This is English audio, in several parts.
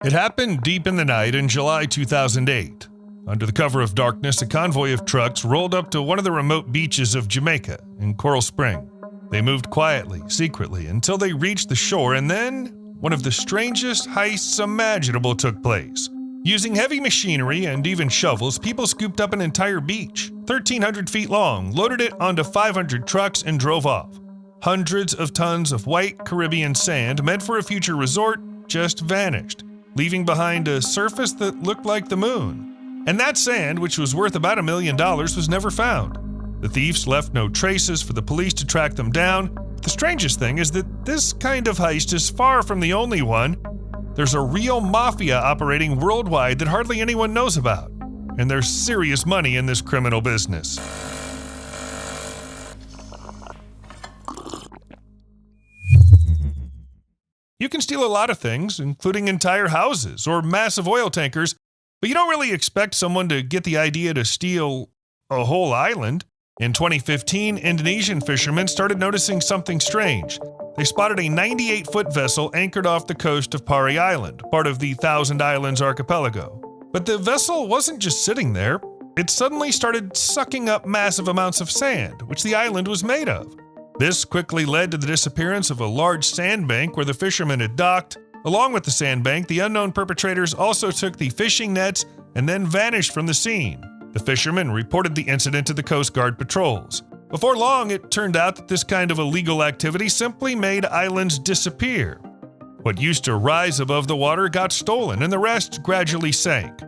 It happened deep in the night in July 2008. Under the cover of darkness, a convoy of trucks rolled up to one of the remote beaches of Jamaica in Coral Spring. They moved quietly, secretly, until they reached the shore, and then one of the strangest heists imaginable took place. Using heavy machinery and even shovels, people scooped up an entire beach, 1,300 feet long, loaded it onto 500 trucks, and drove off. Hundreds of tons of white Caribbean sand meant for a future resort just vanished, leaving behind a surface that looked like the moon. And that sand, which was worth about $1 million, was never found. The thieves left no traces for the police to track them down. The strangest thing is that this kind of heist is far from the only one. There's a real mafia operating worldwide that hardly anyone knows about. And there's serious money in this criminal business. You can steal a lot of things, including entire houses or massive oil tankers, but you don't really expect someone to get the idea to steal a whole island. In 2015, Indonesian fishermen started noticing something strange. They spotted a 98-foot vessel anchored off the coast of Pari Island, part of the Thousand Islands archipelago. But the vessel wasn't just sitting there. It suddenly started sucking up massive amounts of sand, which the island was made of. This quickly led to the disappearance of a large sandbank where the fishermen had docked. Along with the sandbank, the unknown perpetrators also took the fishing nets and then vanished from the scene. The fishermen reported the incident to the Coast Guard patrols. Before long, it turned out that this kind of illegal activity simply made islands disappear. What used to rise above the water got stolen, and the rest gradually sank.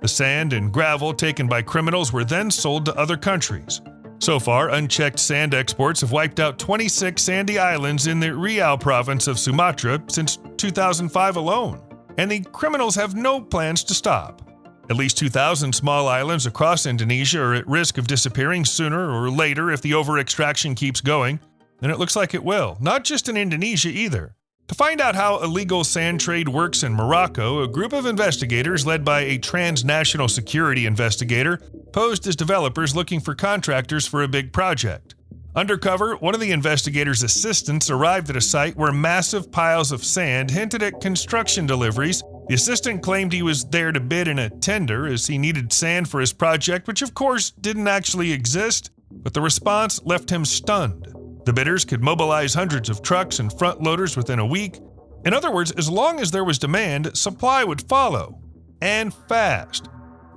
The sand and gravel taken by criminals were then sold to other countries. So far, unchecked sand exports have wiped out 26 sandy islands in the Riau province of Sumatra since 2005 alone, and the criminals have no plans to stop. At least 2,000 small islands across Indonesia are at risk of disappearing sooner or later if the over-extraction keeps going, and it looks like it will, not just in Indonesia either. To find out how illegal sand trade works in Morocco, a group of investigators led by a transnational security investigator posed as developers looking for contractors for a big project. Undercover, one of the investigators' assistants arrived at a site where massive piles of sand hinted at construction deliveries. The assistant claimed he was there to bid in a tender as he needed sand for his project, which of course didn't actually exist, but the response left him stunned. The bidders could mobilize hundreds of trucks and front loaders within a week. In other words, as long as there was demand, supply would follow. And fast.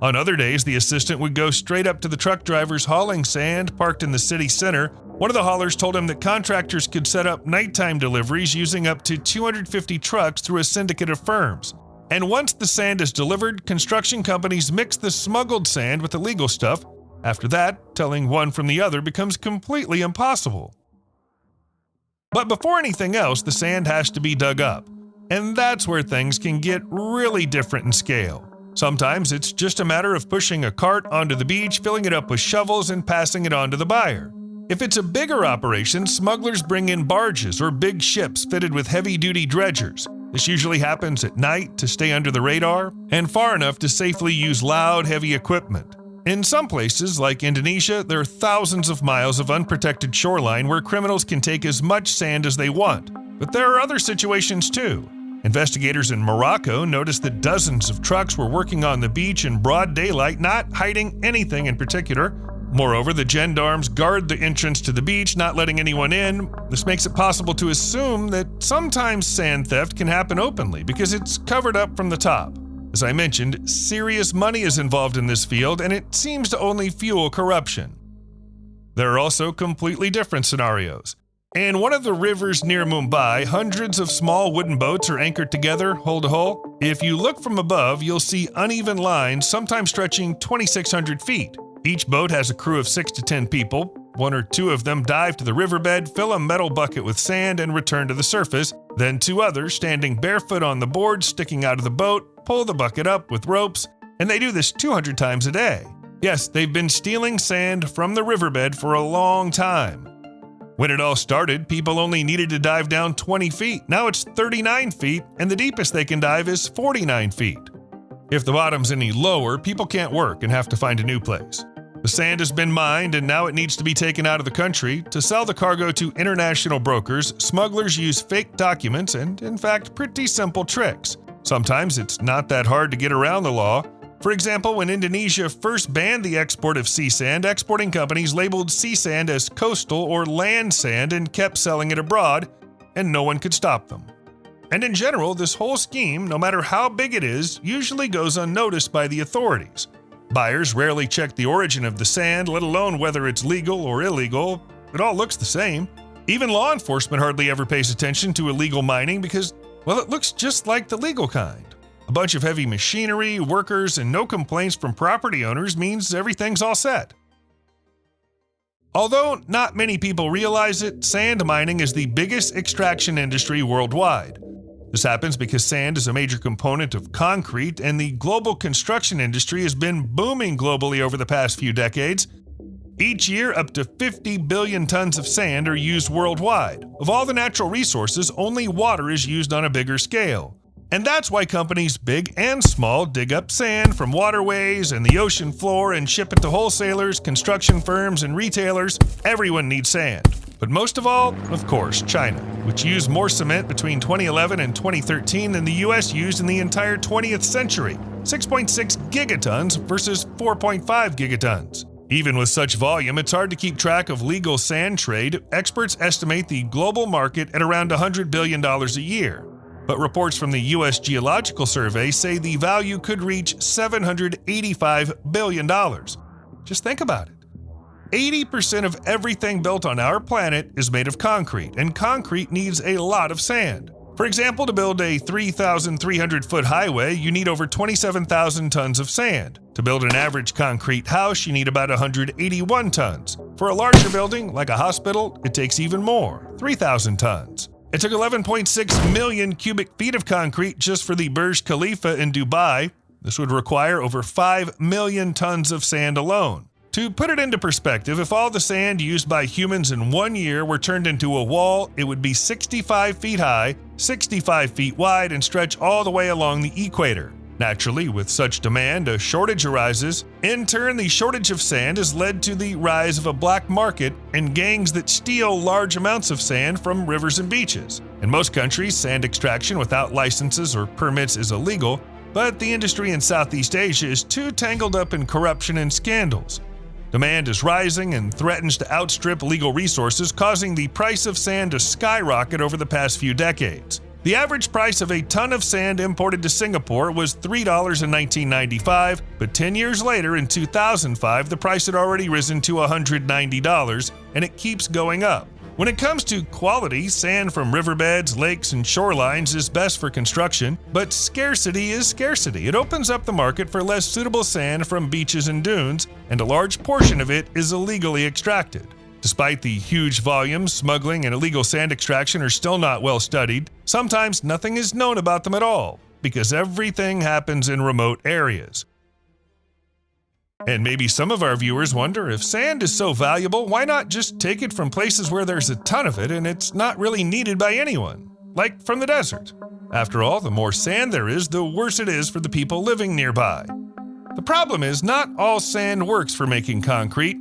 On other days, the assistant would go straight up to the truck drivers hauling sand parked in the city center. One of the haulers told him that contractors could set up nighttime deliveries using up to 250 trucks through a syndicate of firms. And once the sand is delivered, construction companies mix the smuggled sand with the legal stuff. After that, telling one from the other becomes completely impossible. But before anything else, the sand has to be dug up. And that's where things can get really different in scale. Sometimes it's just a matter of pushing a cart onto the beach, filling it up with shovels, and passing it on to the buyer. If it's a bigger operation, smugglers bring in barges or big ships fitted with heavy-duty dredgers. This usually happens at night to stay under the radar and far enough to safely use loud, heavy equipment. In some places, like Indonesia, there are thousands of miles of unprotected shoreline where criminals can take as much sand as they want. But there are other situations too. Investigators in Morocco noticed that dozens of trucks were working on the beach in broad daylight, not hiding anything in particular. Moreover, the gendarmes guard the entrance to the beach, not letting anyone in. This makes it possible to assume that sometimes sand theft can happen openly because it's covered up from the top. As I mentioned, serious money is involved in this field, and it seems to only fuel corruption. There are also completely different scenarios. In one of the rivers near Mumbai, hundreds of small wooden boats are anchored together, hull to hull. If you look from above, you'll see uneven lines, sometimes stretching 2,600 feet. Each boat has a crew of 6 to 10 people. One or two of them dive to the riverbed, fill a metal bucket with sand, and return to the surface. Then two others, standing barefoot on the board sticking out of the boat, pull the bucket up with ropes, and they do this 200 times a day. Yes, they've been stealing sand from the riverbed for a long time. When it all started, people only needed to dive down 20 feet. Now it's 39 feet, and the deepest they can dive is 49 feet. If the bottom's any lower, people can't work and have to find a new place. The sand has been mined, and now it needs to be taken out of the country. To sell the cargo to international brokers, smugglers use fake documents and, in fact, pretty simple tricks. Sometimes it's not that hard to get around the law. For example, when Indonesia first banned the export of sea sand, exporting companies labeled sea sand as coastal or land sand and kept selling it abroad, and no one could stop them. And in general, this whole scheme, no matter how big it is, usually goes unnoticed by the authorities. Buyers rarely check the origin of the sand, let alone whether it's legal or illegal. It all looks the same. Even law enforcement hardly ever pays attention to illegal mining because, well, it looks just like the legal kind. A bunch of heavy machinery, workers, and no complaints from property owners means everything's all set. Although not many people realize it, sand mining is the biggest extraction industry worldwide. This happens because sand is a major component of concrete, and the global construction industry has been booming globally over the past few decades. Each year, up to 50 billion tons of sand are used worldwide. Of all the natural resources, only water is used on a bigger scale. And that's why companies big and small dig up sand from waterways and the ocean floor and ship it to wholesalers, construction firms, and retailers. Everyone needs sand. But most of all, of course, China, which used more cement between 2011 and 2013 than the US used in the entire 20th century, 6.6 gigatons versus 4.5 gigatons. Even with such volume, it's hard to keep track of legal sand trade. Experts estimate the global market at around $100 billion a year. But reports from the U.S. Geological Survey say the value could reach $785 billion. Just think about it. 80% of everything built on our planet is made of concrete, and concrete needs a lot of sand. For example, to build a 3,300-foot highway, you need over 27,000 tons of sand. To build an average concrete house, you need about 181 tons. For a larger building, like a hospital, it takes even more, 3,000 tons. It took 11.6 million cubic feet of concrete just for the Burj Khalifa in Dubai. This would require over 5 million tons of sand alone. To put it into perspective, if all the sand used by humans in 1 year were turned into a wall, it would be 65 feet high, 65 feet wide, and stretch all the way along the equator. Naturally, with such demand, a shortage arises. In turn, the shortage of sand has led to the rise of a black market and gangs that steal large amounts of sand from rivers and beaches. In most countries, sand extraction without licenses or permits is illegal, but the industry in Southeast Asia is too tangled up in corruption and scandals. Demand is rising and threatens to outstrip legal resources, causing the price of sand to skyrocket over the past few decades. The average price of a ton of sand imported to Singapore was $3 in 1995, but 10 years later, in 2005, the price had already risen to $190, and it keeps going up. When it comes to quality, sand from riverbeds, lakes, and shorelines is best for construction, but scarcity is scarcity. It opens up the market for less suitable sand from beaches and dunes, and a large portion of it is illegally extracted. Despite the huge volumes, smuggling and illegal sand extraction are still not well studied. Sometimes nothing is known about them at all, because everything happens in remote areas. And maybe some of our viewers wonder, if sand is so valuable, why not just take it from places where there's a ton of it and it's not really needed by anyone, like from the desert? After all, the more sand there is, the worse it is for the people living nearby. The problem is, not all sand works for making concrete.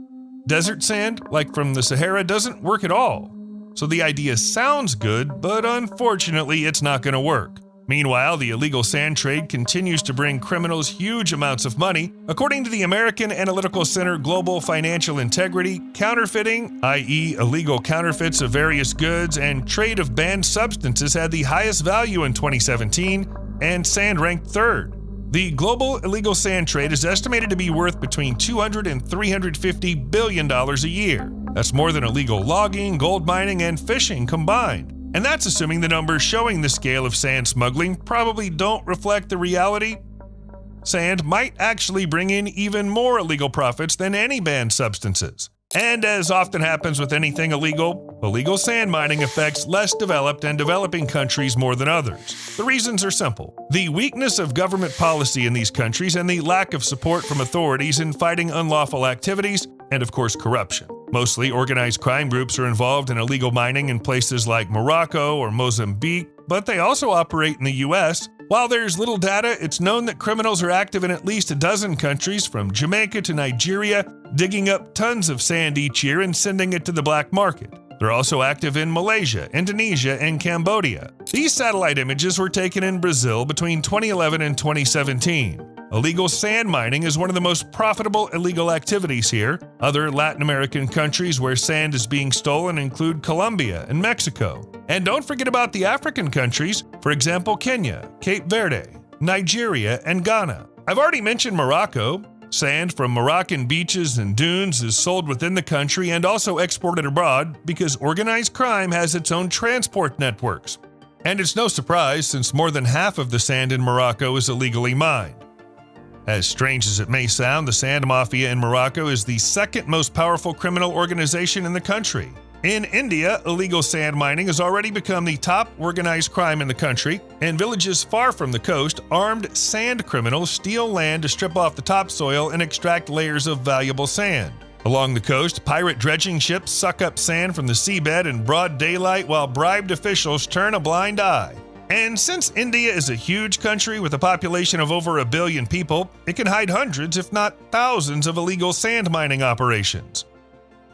Desert sand, like from the Sahara, doesn't work at all. So the idea sounds good, but unfortunately it's not going to work. Meanwhile, the illegal sand trade continues to bring criminals huge amounts of money. According to the American Analytical Center Global Financial Integrity, counterfeiting, i.e. illegal counterfeits of various goods, and trade of banned substances had the highest value in 2017, and sand ranked third. The global illegal sand trade is estimated to be worth between $200 and $350 billion a year. That's more than illegal logging, gold mining, and fishing combined. And that's assuming the numbers showing the scale of sand smuggling probably don't reflect the reality. Sand might actually bring in even more illegal profits than any banned substances. And as often happens with anything illegal sand mining affects less developed and developing countries more than others. The reasons are simple: the weakness of government policy in these countries and the lack of support from authorities in fighting unlawful activities, and of course corruption. Mostly organized crime groups are involved in illegal mining in places like Morocco or Mozambique, but they also operate in the US. While there's little data, it's known that criminals are active in at least a dozen countries, from Jamaica to Nigeria, digging up tons of sand each year and sending it to the black market. They're also active in Malaysia, Indonesia, and Cambodia. These satellite images were taken in Brazil between 2011 and 2017. Illegal sand mining is one of the most profitable illegal activities here. Other Latin American countries where sand is being stolen include Colombia and Mexico. And don't forget about the African countries, for example, Kenya, Cape Verde, Nigeria, and Ghana. I've already mentioned Morocco. Sand from Moroccan beaches and dunes is sold within the country and also exported abroad because organized crime has its own transport networks. And it's no surprise since more than half of the sand in Morocco is illegally mined. As strange as it may sound, the sand mafia in Morocco is the second most powerful criminal organization in the country. In India, illegal sand mining has already become the top organized crime in the country. In villages far from the coast, armed sand criminals steal land to strip off the topsoil and extract layers of valuable sand. Along the coast, pirate dredging ships suck up sand from the seabed in broad daylight while bribed officials turn a blind eye. And since India is a huge country with a population of over 1 billion people, it can hide hundreds, if not thousands, of illegal sand mining operations.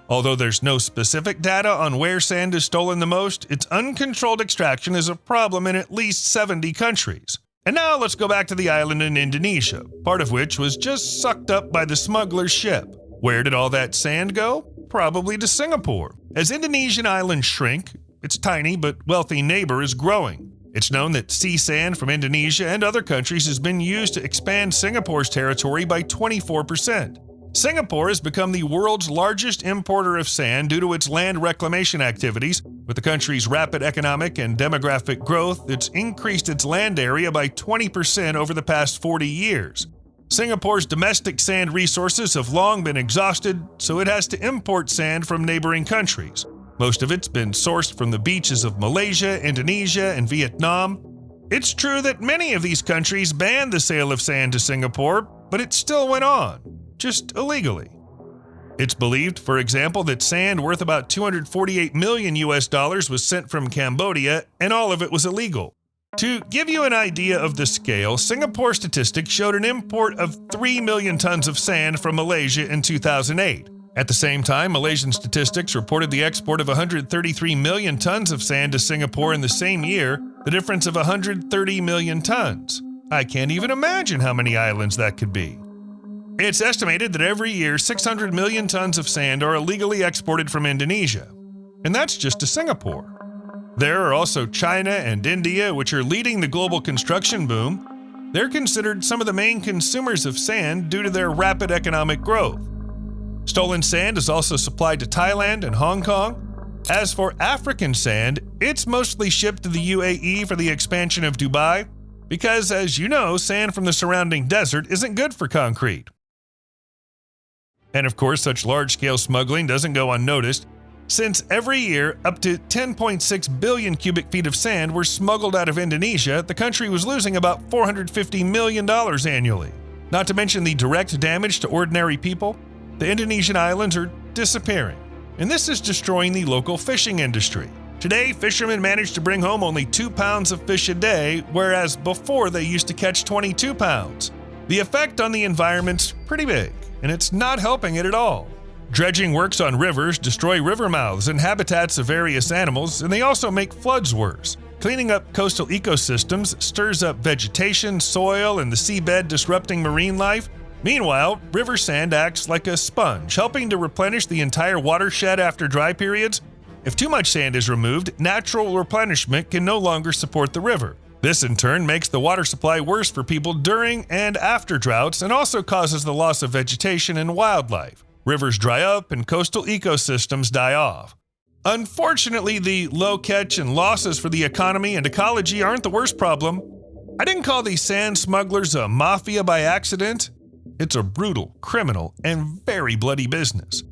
Although there's no specific data on where sand is stolen the most, its uncontrolled extraction is a problem in at least 70 countries. And now let's go back to the island in Indonesia, part of which was just sucked up by the smuggler's ship. Where did all that sand go? Probably to Singapore. As Indonesian islands shrink, its tiny but wealthy neighbor is growing. It's known that sea sand from Indonesia and other countries has been used to expand Singapore's territory by 24%. Singapore has become the world's largest importer of sand due to its land reclamation activities. With the country's rapid economic and demographic growth, it's increased its land area by 20% over the past 40 years. Singapore's domestic sand resources have long been exhausted, so it has to import sand from neighboring countries. Most of it's been sourced from the beaches of Malaysia, Indonesia, and Vietnam. It's true that many of these countries banned the sale of sand to Singapore, but it still went on, just illegally. It's believed, for example, that sand worth about $248 million was sent from Cambodia, and all of it was illegal. To give you an idea of the scale, Singapore statistics showed an import of 3 million tons of sand from Malaysia in 2008. At the same time, Malaysian statistics reported the export of 133 million tons of sand to Singapore in the same year, the difference of 130 million tons. I can't even imagine how many islands that could be. It's estimated that every year 600 million tons of sand are illegally exported from Indonesia. And that's just to Singapore. There are also China and India, which are leading the global construction boom. They're considered some of the main consumers of sand due to their rapid economic growth. Stolen sand is also supplied to Thailand and Hong Kong. As for African sand, it's mostly shipped to the UAE for the expansion of Dubai, because, as you know, sand from the surrounding desert isn't good for concrete. And of course, such large-scale smuggling doesn't go unnoticed, since every year up to 10.6 billion cubic feet of sand were smuggled out of Indonesia. The country was losing about $450 million annually. Not to mention the direct damage to ordinary people. The Indonesian islands are disappearing, and this is destroying the local fishing industry. Today, fishermen manage to bring home only 2 pounds of fish a day, whereas before they used to catch 22 pounds. The effect on the environment's pretty big, and it's not helping it at all. Dredging works on rivers destroy river mouths and habitats of various animals, and they also make floods worse. Cleaning up coastal ecosystems stirs up vegetation, soil, and the seabed, disrupting marine life. Meanwhile, river sand acts like a sponge, helping to replenish the entire watershed after dry periods. If too much sand is removed, natural replenishment can no longer support the river. This in turn makes the water supply worse for people during and after droughts, and also causes the loss of vegetation and wildlife. Rivers dry up and coastal ecosystems die off. Unfortunately, the low catch and losses for the economy and ecology aren't the worst problem. I didn't call these sand smugglers a mafia by accident. It's a brutal, criminal, and very bloody business.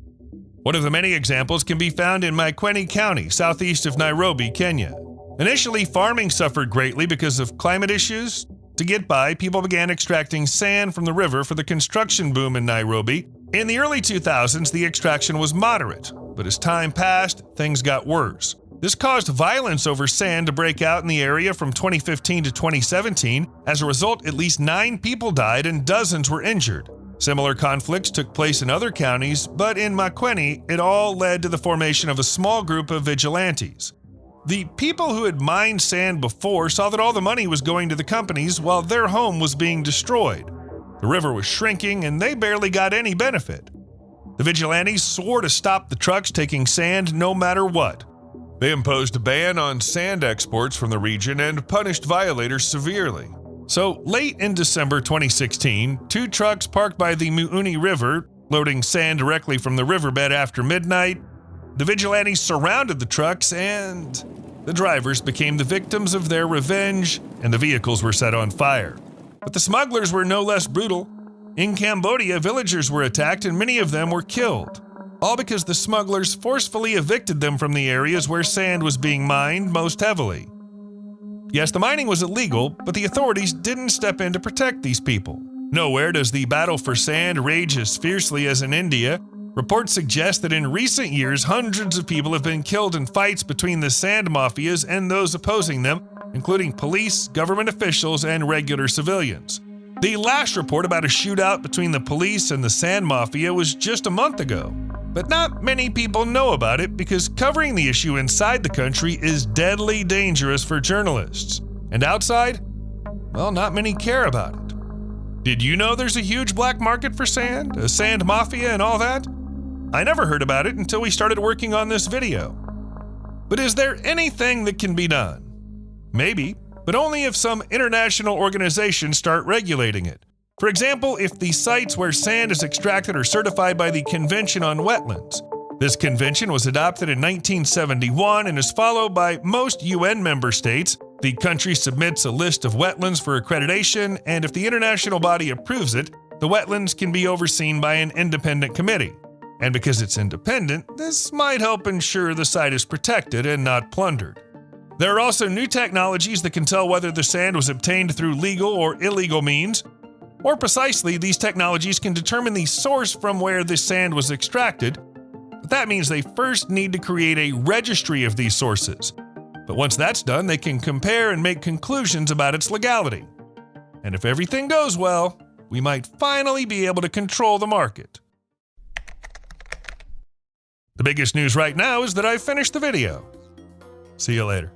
One of the many examples can be found in Makueni County, southeast of Nairobi, Kenya. Initially, farming suffered greatly because of climate issues. To get by, people began extracting sand from the river for the construction boom in Nairobi. In the early 2000s, the extraction was moderate, but as time passed, things got worse. This caused violence over sand to break out in the area from 2015 to 2017. As a result, at least 9 people died and dozens were injured. Similar conflicts took place in other counties, but in Maqueni, it all led to the formation of a small group of vigilantes. The people who had mined sand before saw that all the money was going to the companies while their home was being destroyed. The river was shrinking and they barely got any benefit. The vigilantes swore to stop the trucks taking sand no matter what. They imposed a ban on sand exports from the region and punished violators severely. So, late in December 2016, 2 trucks parked by the Mu'uni River, loading sand directly from the riverbed after midnight. The vigilantes surrounded the trucks and the drivers became the victims of their revenge and the vehicles were set on fire. But the smugglers were no less brutal. In Cambodia, villagers were attacked and many of them were killed, all because the smugglers forcefully evicted them from the areas where sand was being mined most heavily. Yes, the mining was illegal, but the authorities didn't step in to protect these people. Nowhere does the battle for sand rage as fiercely as in India. Reports suggest that in recent years, hundreds of people have been killed in fights between the sand mafias and those opposing them, including police, government officials, and regular civilians. The last report about a shootout between the police and the sand mafia was just a month ago. But not many people know about it because covering the issue inside the country is deadly dangerous for journalists. And outside, well, not many care about it. Did you know there's a huge black market for sand, a sand mafia and all that? I never heard about it until we started working on this video. But is there anything that can be done? Maybe, but only if some international organizations start regulating it. For example, if the sites where sand is extracted are certified by the Convention on Wetlands. This convention was adopted in 1971 and is followed by most UN member states. The country submits a list of wetlands for accreditation, and if the international body approves it, the wetlands can be overseen by an independent committee. And because it's independent, this might help ensure the site is protected and not plundered. There are also new technologies that can tell whether the sand was obtained through legal or illegal means. More precisely, these technologies can determine the source from where the sand was extracted, but that means they first need to create a registry of these sources. But once that's done, they can compare and make conclusions about its legality. And if everything goes well, we might finally be able to control the market. The biggest news right now is that I've finished the video. See you later.